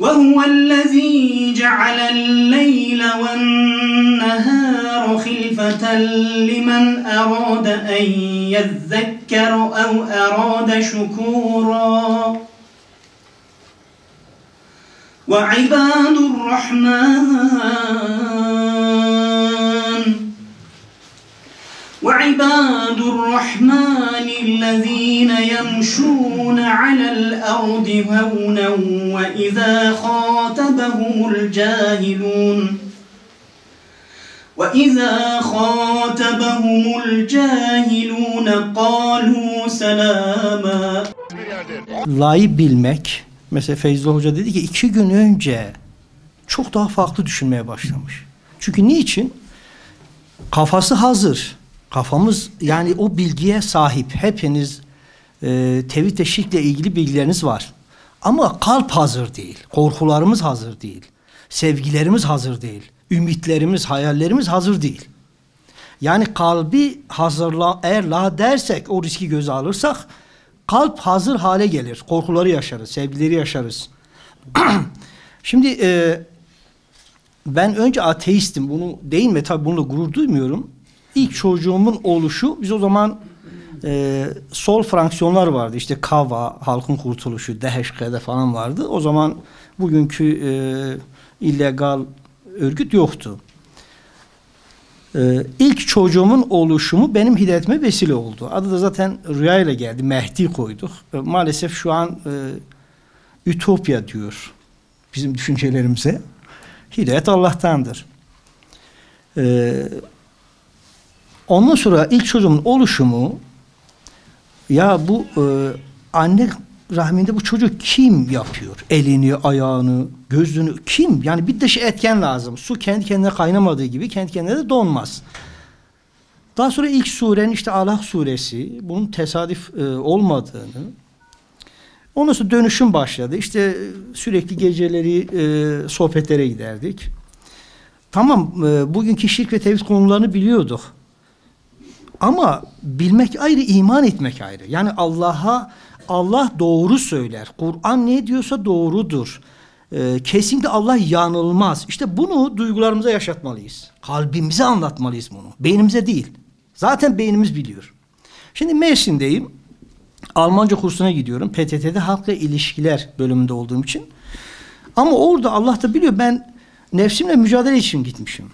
وَهُوَ الَّذ۪ي جَعَلَ اللَّيْلَ وَالنَّهَارَ خِلْفَةً لِمَنْ أَرَادَ أَنْ يَذَّكَّرَ أَوْ أَرَادَ شُكُورًا وَعِبَادُ الرَّحْمَنِ الَّذ۪ينَ يَمْشُونَ عَلَى الْأَرْضِ هَوْنًا وَإِذَا خَاطَبَهُمُ الْجَاهِلُونَ قَالُوا سَلَامًا. La'yı bilmek, mesela Feyzullah Hoca dedi ki 2 gün önce çok daha farklı düşünmeye başlamış. Çünkü niçin? Kafası hazır. Kafamız yani o bilgiye sahip. Hepiniz tevhid ve şirkle ilgili bilgileriniz var. Ama kalp hazır değil. Korkularımız hazır değil. Sevgilerimiz hazır değil. Ümitlerimiz, hayallerimiz hazır değil. Yani kalbi hazırla, eğer la dersek, o riski göze alırsak kalp hazır hale gelir. Korkuları yaşarız, sevgileri yaşarız. Şimdi ben önce ateistim. Bunu değil mi? Tabii bununla gurur duymuyorum. İlk çocuğumun oluşu, biz o zaman sol fraksiyonlar vardı. İşte KAVA, Halkın Kurtuluşu, DHK'de falan vardı. O zaman bugünkü illegal örgüt yoktu. İlk çocuğumun oluşumu benim hidayetime vesile oldu. Adı da zaten rüya ile geldi. Mehdi koyduk. Maalesef şu an ütopya diyor bizim düşüncelerimize. Hidayet Allah'tandır. Ondan sonra ilk çocuğumun oluşumu, ya bu anne rahminde bu çocuk kim yapıyor? Elini, ayağını, gözünü kim? Yani bir dış etken lazım. Su kendi kendine kaynamadığı gibi kendi kendine de donmaz. Daha sonra ilk surenin işte Alak suresi, bunun tesadüf olmadığını, ondan sonra dönüşüm başladı. İşte sürekli geceleri sohbetlere giderdik. Tamam, bugünkü şirk ve tevhid konularını biliyorduk. Ama bilmek ayrı, iman etmek ayrı. Yani Allah doğru söyler. Kur'an ne diyorsa doğrudur. Kesinlikle Allah yanılmaz. İşte bunu duygularımıza yaşatmalıyız. Kalbimize anlatmalıyız bunu. Beynimize değil. Zaten beynimiz biliyor. Şimdi Mersin'deyim. Almanca kursuna gidiyorum. PTT'de halkla ilişkiler bölümünde olduğum için. Ama orada Allah da biliyor, ben nefsimle mücadele için gitmişim.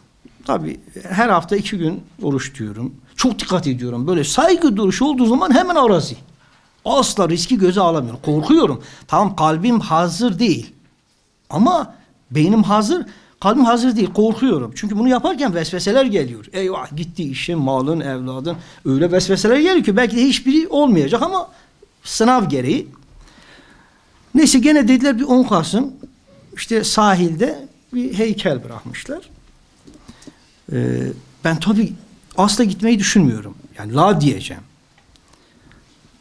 Tabii her hafta 2 gün oruç tutuyorum. Çok dikkat ediyorum. Böyle saygı duruşu olduğu zaman hemen arazi. Asla riski göze alamıyorum. Korkuyorum. Tamam, kalbim hazır değil. Ama beynim hazır, kalbim hazır değil. Korkuyorum. Çünkü bunu yaparken vesveseler geliyor. Eyvah, gitti işin, malın, evladın. Öyle vesveseler geliyor ki belki de hiçbiri olmayacak ama sınav gereği. Neyse, gene dediler bir 10 Kasım işte sahilde bir heykel bırakmışlar. Ben tabii asla gitmeyi düşünmüyorum. Yani la diyeceğim.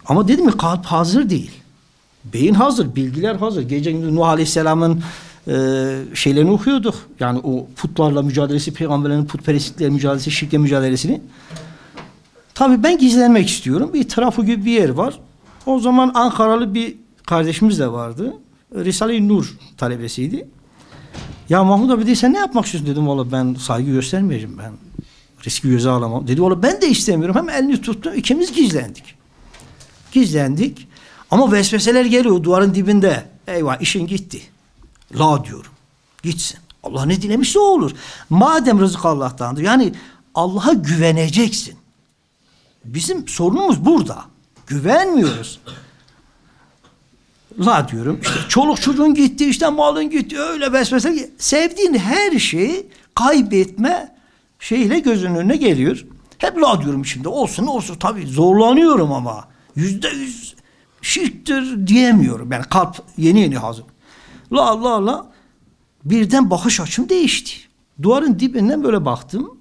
Ama dedim ki kalp hazır değil. Beyin hazır, bilgiler hazır. Gece Nuh Aleyhisselam'ın şeylerini okuyorduk. Yani o putlarla mücadelesi, peygamberlerin putperestlikle mücadelesi, şirkle mücadelesini. Tabii ben gizlenmek istiyorum. Bir trafo gibi bir yer var. O zaman Ankaralı bir kardeşimiz de vardı. Risale-i Nur talebesiydi. Ya Mahmud abi dedi, sen ne yapmak istiyorsun? Dedim valla ben saygı göstermeyeceğim, ben riski göze alamam. Dedi valla ben de istemiyorum. Hem elini tuttu, ikimiz gizlendik. Ama vesveseler geliyor duvarın dibinde. Eyvah, işin gitti. La diyorum, gitsin. Allah ne dilemişse o olur. Madem rızık Allah'tandır, yani Allah'a güveneceksin. Bizim sorunumuz burada. Güvenmiyoruz. La diyorum, işte çoluk çocuğun gitti, işte malın gitti, öyle vesvese. Sevdiğin her şeyi kaybetme şeyle gözünün önüne geliyor. Hep la diyorum içimde, olsun tabii zorlanıyorum ama %100 şirktir diyemiyorum. Yani kalp yeni hazır. La birden bakış açım değişti. Duvarın dibinden böyle baktım.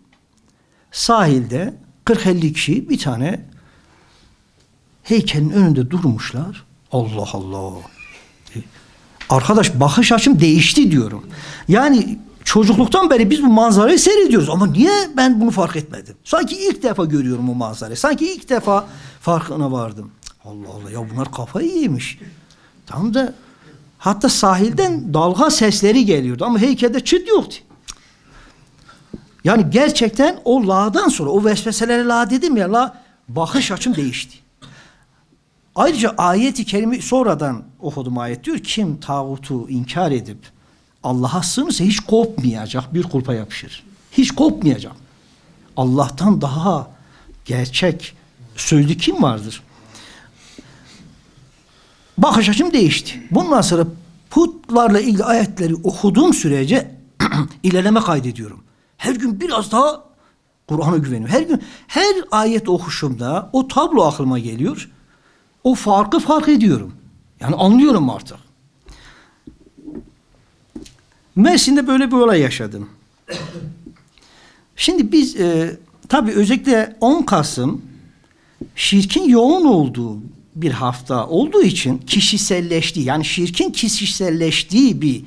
Sahilde 40-50 kişi bir tane heykelin önünde durmuşlar. Allah Allah. Arkadaş, bakış açım değişti diyorum. Yani çocukluktan beri biz bu manzarayı seyrediyoruz ama niye ben bunu fark etmedim? Sanki ilk defa görüyorum bu manzarayı. Sanki ilk defa farkına vardım. Allah Allah, ya bunlar kafayı yemiş. Tamam da Hatta sahilden dalga sesleri geliyordu ama heykelde çıt yoktu. Yani gerçekten o la'dan sonra, o vesveselere la dedim ya, la bakış açım değişti. Ayrıca ayet-i kerime sonradan okudum, ayet diyor, kim tağutu inkar edip Allah'a sığınırsa hiç kopmayacak bir kulpa yapışır. Hiç kopmayacak. Allah'tan daha gerçek sözlü kim vardır? Bakış açım değişti. Bundan sonra putlarla ilgili ayetleri okuduğum sürece ilerleme kaydediyorum. Her gün biraz daha Kur'an'a güveniyorum. Her gün her ayet okuşumda o tablo aklıma geliyor. O farkı fark ediyorum. Yani anlıyorum artık. Mersin'de böyle bir olay yaşadım. Şimdi biz tabii özellikle 10 Kasım şirkin yoğun olduğu bir hafta olduğu için kişiselleştiği, yani şirkin kişiselleştiği bir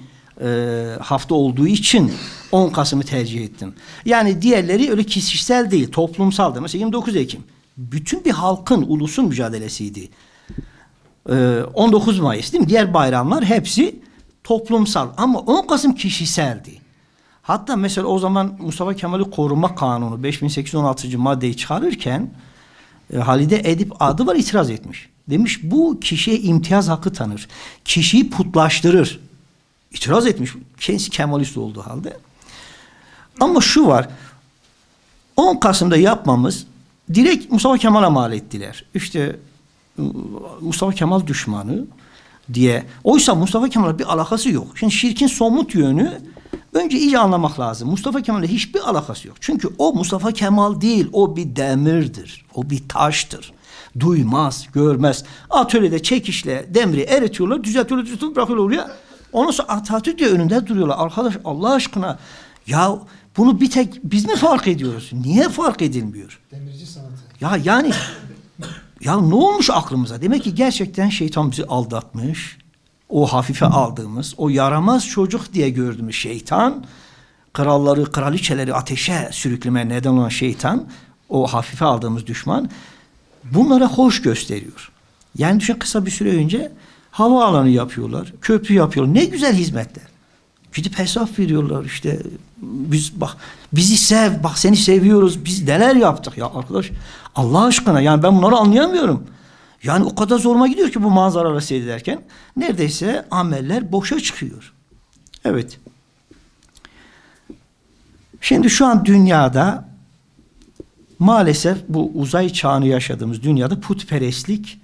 hafta olduğu için 10 Kasım'ı tercih ettim. Yani diğerleri öyle kişisel değil, toplumsaldı. Mesela 29 Ekim bütün bir halkın, ulusun mücadelesiydi. 19 Mayıs değil mi? Diğer bayramlar hepsi toplumsal ama 10 Kasım kişiseldi. Hatta mesela o zaman Mustafa Kemal'i Koruma Kanunu 5816. maddeyi çıkarırken Halide Edip adı var, itiraz etmiş. Demiş bu kişiye imtiyaz hakkı tanır. Kişiyi putlaştırır. İtiraz etmiş. Kendisi Kemalist olduğu halde. Ama şu var. 10 Kasım'da yapmamız direkt Mustafa Kemal'a mal ettiler. İşte Mustafa Kemal düşmanı diye. Oysa Mustafa Kemal'le bir alakası yok. Şimdi şirkin somut yönü önce iyice anlamak lazım. Mustafa Kemal'le hiçbir alakası yok. Çünkü o Mustafa Kemal değil. O bir demirdir. O bir taştır. Duymaz, görmez. Atölyede çekişle demiri eritiyorlar, düzeltiyorlar, bırakıyorlar oraya. Ondan sonra Atatürk diye önünde duruyorlar. Arkadaş Allah aşkına ya bunu bir tek biz mi fark ediyoruz? Niye fark edilmiyor? Demirci sanatı. Ya yani ya ne olmuş aklımıza? Demek ki gerçekten şeytan bizi aldatmış. O hafife aldığımız, o yaramaz çocuk diye gördüğümüz şeytan, kralları, kraliçeleri ateşe sürüklemeye neden olan şeytan, o hafife aldığımız düşman, bunlara hoş gösteriyor. Yani düşün, kısa bir süre önce havaalanı yapıyorlar, köprü yapıyorlar. Ne güzel hizmetler. Gidip hesap veriyorlar işte. Biz bak, bizi sev, bak seni seviyoruz. Biz neler yaptık ya arkadaş. Allah aşkına yani ben bunları anlayamıyorum. Yani o kadar zoruma gidiyor ki bu manzaraları seyrederken. Neredeyse ameller boşa çıkıyor. Evet. Şimdi şu an dünyada maalesef bu uzay çağını yaşadığımız dünyada putperestlik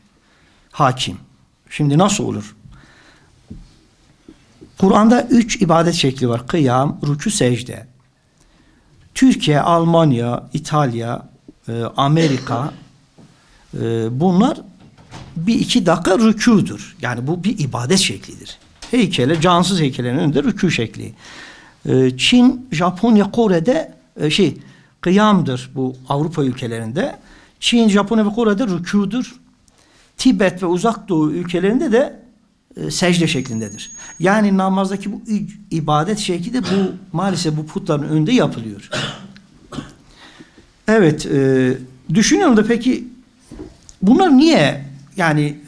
hakim. Şimdi nasıl olur? Kur'an'da 3 ibadet şekli var. Kıyam, rükû, secde. Türkiye, Almanya, İtalya, Amerika bunlar bir iki dakika rükûdur. Yani bu bir ibadet şeklidir. Heykele, cansız heykellerin önünde rükû şekli. Çin, Japonya, Kore'de kıyamdır bu Avrupa ülkelerinde. Çin, Japonya ve Kore'de rükûdur. Tibet ve Uzak Doğu ülkelerinde de secde şeklindedir. Yani namazdaki bu ibadet şekli de bu maalesef bu putların önünde yapılıyor. Evet, düşünüyorum da peki bunlar niye, yani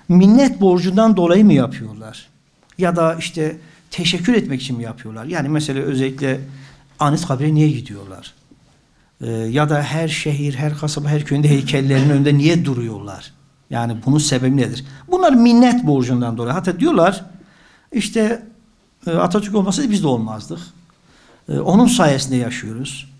minnet borcundan dolayı mı yapıyorlar? Ya da işte teşekkür etmek için mi yapıyorlar? Yani mesela özellikle Anıtkabir'e niye gidiyorlar? Ya da her şehir, her kasaba, her köyünde heykellerin önünde niye duruyorlar? Yani bunun sebebi nedir? Bunlar minnet borcundan dolayı. Hatta diyorlar işte Atatürk olmasaydı biz de olmazdık. Onun sayesinde yaşıyoruz.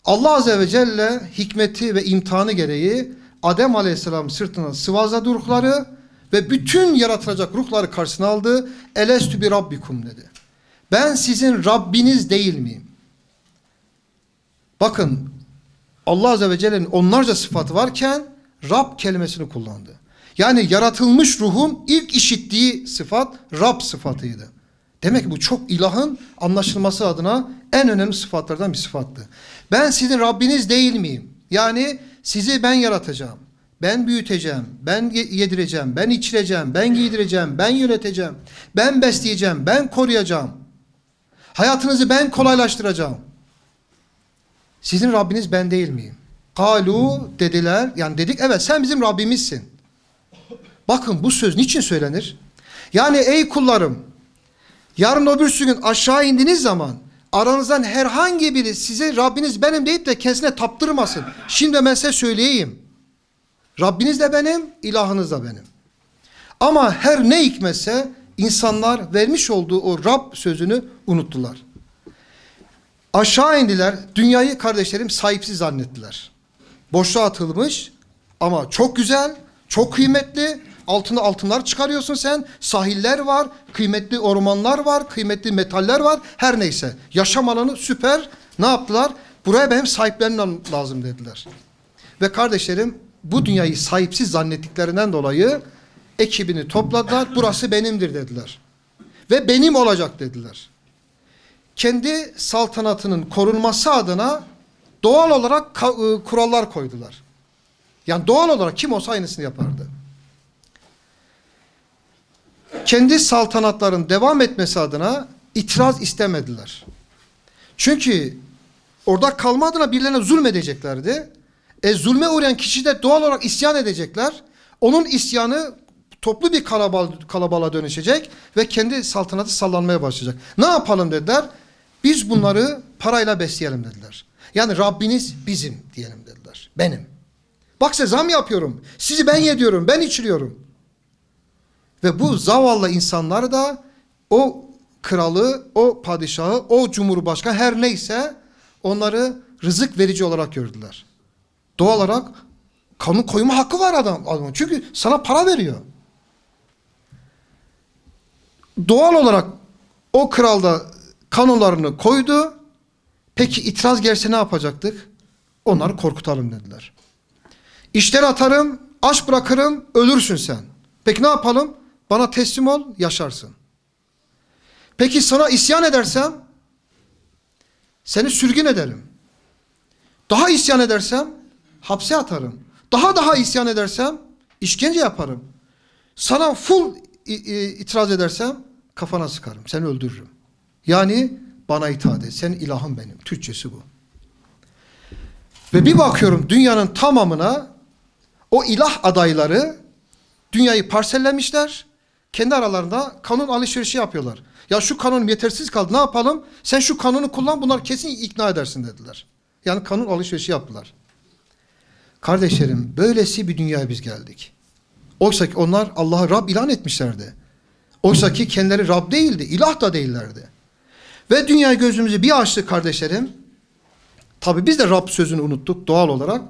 Allah Azze ve Celle hikmeti ve imtihanı gereği Adem Aleyhisselam sırtına sıvazladı ruhları ve bütün yaratılacak ruhları karşısına aldı. Elestü bi rabbikum dedi. Ben sizin Rabbiniz değil miyim? Bakın Allah Azze ve Celle'nin onlarca sıfatı varken Rab kelimesini kullandı. Yani yaratılmış ruhun ilk işittiği sıfat Rab sıfatıydı. Demek ki bu çok ilahın anlaşılması adına en önemli sıfatlardan bir sıfattı. Ben sizin Rabbiniz değil miyim? Yani sizi ben yaratacağım, ben büyüteceğim, ben yedireceğim, ben içireceğim, ben giydireceğim, ben yöneteceğim, ben besleyeceğim, ben koruyacağım. Hayatınızı ben kolaylaştıracağım. Sizin Rabbiniz ben değil miyim? Kalu dediler, yani dedik evet sen bizim Rabbimizsin. Bakın bu söz niçin söylenir? Yani ey kullarım, yarın öbürsü gün aşağı indiğiniz zaman aranızdan herhangi biri size Rabbiniz benim deyip de kendisine taptırmasın. Şimdi ben size söyleyeyim. Rabbiniz de benim, ilahınız da benim. Ama her ne hikmetse insanlar vermiş olduğu o Rab sözünü unuttular. Aşağı indiler, dünyayı kardeşlerim sahipsiz zannettiler. Boşluğa atılmış ama çok güzel, çok kıymetli, altına altınlar çıkarıyorsun sen, sahiller var, kıymetli ormanlar var, kıymetli metaller var, her neyse. Yaşam alanı süper, ne yaptılar? Buraya benim sahiplenmem lazım dediler. Ve kardeşlerim bu dünyayı sahipsiz zannettiklerinden dolayı ekibini topladılar, burası benimdir dediler. Ve benim olacak dediler. Kendi saltanatının korunması adına doğal olarak kurallar koydular. Yani doğal olarak kim olsa aynısını yapardı. Kendi saltanatların devam etmesi adına itiraz istemediler. Çünkü orada kalma adına birilerine zulmedeceklerdi. Zulme uğrayan kişi de doğal olarak isyan edecekler. Onun isyanı toplu bir kalabalığa dönüşecek ve kendi saltanatı sallanmaya başlayacak. Ne yapalım dediler? Biz bunları parayla besleyelim dediler. Yani Rabbiniz bizim diyelim dediler. Benim. Bak size zam yapıyorum. Sizi ben yediyorum, ben içiriyorum. Ve bu zavallı insanlar da o kralı, o padişahı, o cumhurbaşkanı her neyse onları rızık verici olarak gördüler. Doğal olarak kanun koyma hakkı var adamın. Çünkü sana para veriyor. Doğal olarak o kral da kanunlarını koydu. Peki itiraz gelse ne yapacaktık? Onları korkutalım dediler. İşten atarım, aç bırakırım, ölürsün sen. Peki ne yapalım? Bana teslim ol, yaşarsın. Peki sana isyan edersem, seni sürgün ederim. Daha isyan edersem, hapse atarım. Daha isyan edersem, işkence yaparım. Sana full itiraz edersem, kafana sıkarım, seni öldürürüm. Yani bana itaat et, senin ilahın benim. Türkçesi bu. Ve bir bakıyorum dünyanın tamamına o ilah adayları dünyayı parsellemişler. Kendi aralarında kanun alışverişi yapıyorlar. Ya şu kanun yetersiz kaldı, ne yapalım? Sen şu kanunu kullan, bunlar kesin ikna edersin dediler. Yani kanun alışverişi yaptılar. Kardeşlerim, böylesi bir dünyaya biz geldik. Oysa ki onlar Allah'ı Rab ilan etmişlerdi. Oysa ki kendileri Rab değildi, ilah da değillerdi. Ve dünya gözümüzü bir açtık kardeşlerim. Tabi biz de Rab sözünü unuttuk doğal olarak.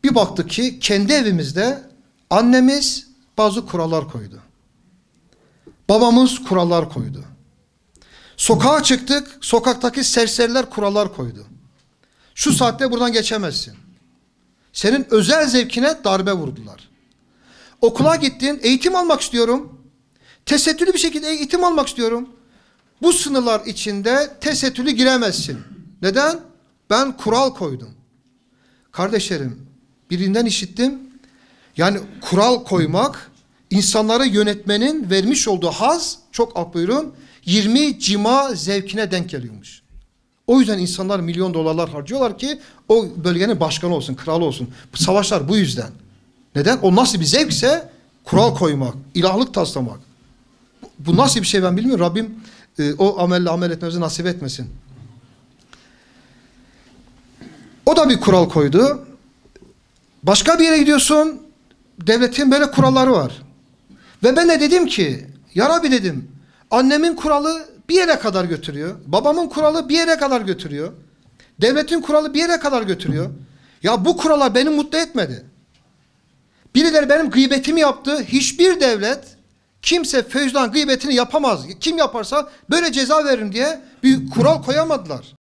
Bir baktık ki kendi evimizde annemiz bazı kurallar koydu. Babamız kurallar koydu. Sokağa çıktık, sokaktaki serseriler kurallar koydu. Şu saatte buradan geçemezsin. Senin özel zevkine darbe vurdular. Okula gittin, eğitim almak istiyorum. Tesettürlü bir şekilde eğitim almak istiyorum. Bu sınırlar içinde tesettürlü giremezsin. Neden? Ben kural koydum. Kardeşlerim, birinden işittim. Yani kural koymak, insanları yönetmenin vermiş olduğu haz, çok buyurun, 20 cima zevkine denk geliyormuş. O yüzden insanlar milyon dolarlar harcıyorlar ki o bölgenin başkanı olsun, kralı olsun. Bu savaşlar bu yüzden. Neden? O nasıl bir zevkse kural koymak, ilahlık taslamak. Bu nasıl bir şey ben bilmiyorum. Rabbim o amelle amel etmemizi nasip etmesin. O da bir kural koydu. Başka bir yere gidiyorsun, devletin böyle kuralları var. Ve ben de dedim ki, ya Rabbi dedim, annemin kuralı bir yere kadar götürüyor. Babamın kuralı bir yere kadar götürüyor. Devletin kuralı bir yere kadar götürüyor. Ya bu kurallar beni mutlu etmedi. Birileri benim gıybetimi yaptı. Hiçbir devlet kimse feyzdan gıybetini yapamaz. Kim yaparsa böyle ceza veririm diye bir kural koyamadılar.